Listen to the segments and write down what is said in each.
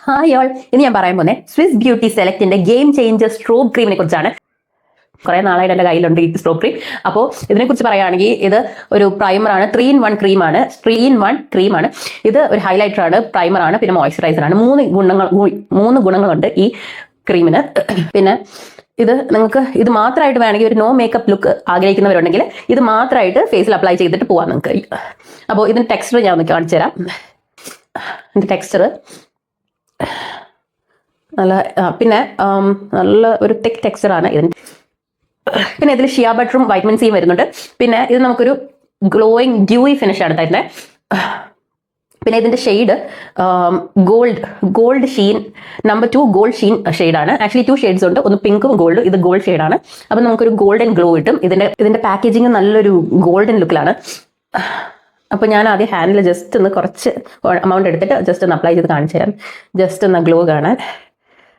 Hi all, ഇന്ന് ഞാൻ പറയാൻ പോകുന്നത് സ്വിസ് ബ്യൂട്ടി സെലക്റ്റിന്റെ ഗെയിം ചേഞ്ചർ സ്ട്രോബ് ക്രീമിനെ കുറിച്ചാണ്. കുറെ നാളായിട്ട് എൻ്റെ കയ്യിലുണ്ട് ഈ സ്ട്രോബ് ക്രീം. അപ്പോൾ ഇതിനെക്കുറിച്ച് പറയുകയാണെങ്കിൽ ഇത് ഒരു പ്രൈമറാണ്, 3-in-1 ക്രീമാണ്. 3-in-1 ക്രീമാണ്. ഇത് ഒരു ഹൈലൈറ്ററാണ്, പ്രൈമറാണ്, പിന്നെ മോയ്സ്ചറൈസറാണ്. മൂന്ന് ഗുണങ്ങളുണ്ട് ഈ ക്രീമിന്. പിന്നെ ഇത് നിങ്ങൾക്ക് ഇത് മാത്രമായിട്ട് വേണമെങ്കിൽ ഒരു നോ മേക്കപ്പ് ലുക്ക് ആഗ്രഹിക്കുന്നവരുണ്ടെങ്കിൽ ഇത് മാത്രമായിട്ട് ഫേസിൽ അപ്ലൈ ചെയ്തിട്ട് പോകാം നിങ്ങൾക്ക്. അപ്പോൾ ഇതിൻ്റെ ടെക്സ്ചർ ഞാൻ ഒന്ന് കാണിച്ചു തരാം. ഇതിൻ്റെ ടെക്സ്ചർ നല്ല പിന്നെ നല്ല ഒരു തിക്ക് ടെക്സ്ചറാണ് ഇതിന്. പിന്നെ ഇതിൽ ഷിയ ബട്ടറും വൈറ്റമിൻ സിയും വരുന്നുണ്ട്. പിന്നെ ഇത് നമുക്കൊരു ഗ്ലോയിങ് ഡ്യൂയി ഫിനിഷാണ് തരുന്നത്. പിന്നെ ഇതിൻ്റെ shade gold sheen number 2 gold sheen ഷെയ്ഡാണ്. ആക്ച്വലി 2 ഷെയ്ഡ്സ് ഉണ്ട്, ഒന്ന് പിങ്കും ഗോൾഡും. ഇത് ഗോൾഡ് ഷെയ്ഡാണ്. അപ്പം നമുക്കൊരു ഗോൾഡൻ ഗ്ലോ കിട്ടും. ഇതിൻ്റെ പാക്കേജിങ് നല്ലൊരു ഗോൾഡൻ ലുക്കിലാണ്. അപ്പോൾ ഞാൻ ആദ്യം ഹാൻഡിൽ ജസ്റ്റ് ഒന്ന് കുറച്ച് എമൗണ്ട് എടുത്തിട്ട് ജസ്റ്റ് ഒന്ന് അപ്ലൈ ചെയ്ത് കാണിച്ചു തരാം. ജസ്റ്റ് ഒന്ന് ഗ്ലോ കാണാൻ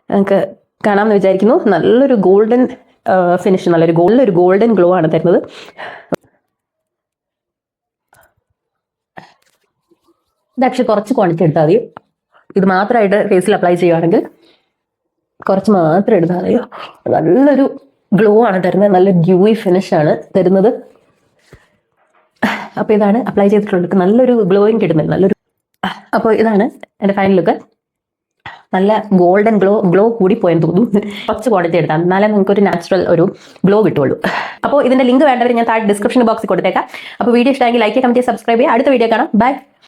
നമുക്ക് കാണാമെന്ന് വിചാരിക്കുന്നു. നല്ലൊരു ഗോൾഡൻ ഫിനിഷ്, നല്ലൊരു ഗോൾഡൻ ഗ്ലോ ആണ് തരുന്നത്. ഇത് ആക്ച്വലി കുറച്ച് ക്വാണ്ടിറ്റി എടുത്താൽ മതി. ഇത് മാത്രമായിട്ട് ഫേസിൽ അപ്ലൈ ചെയ്യുകയാണെങ്കിൽ കുറച്ച് മാത്രം എടുത്താൽ മതി. നല്ലൊരു ഗ്ലോ ആണ് തരുന്നത്, നല്ല ഡ്യൂയി ഫിനിഷാണ് തരുന്നത്. അപ്പോൾ ഇതാണ് അപ്ലൈ ചെയ്തിട്ടുള്ളത്, നല്ലൊരു ഗ്ലോയിങ് കിട്ടുന്നത്. അപ്പോൾ ഇതാണ് എൻ്റെ ഫൈനൽ ലുക്ക്. നല്ല ഗോൾഡൻ ഗ്ലോ കൂടി പോയെന്ന് തോന്നുന്നു. കുറച്ച് ക്വാണ്ടിറ്റി എടുത്താൽ എന്നാലേ നിങ്ങൾക്ക് ഒരു നാച്ചുറൽ ഒരു ഗ്ലോ കിട്ടുള്ളൂ. അപ്പോൾ ഇതിൻ്റെ ലിങ്ക് വേണ്ടവർ ഞാൻ താഴെ ഡിസ്ക്രിപ്ഷൻ ബോക്സിൽ കൊടുത്തേക്കാം. അപ്പോൾ വീഡിയോ ഇഷ്ടമെങ്കിൽ ലൈക്ക്, കമന്റ്, സബ്സ്ക്രൈബ് ചെയ്യുക. അടുത്ത വീഡിയോ കാണാം. ബൈ.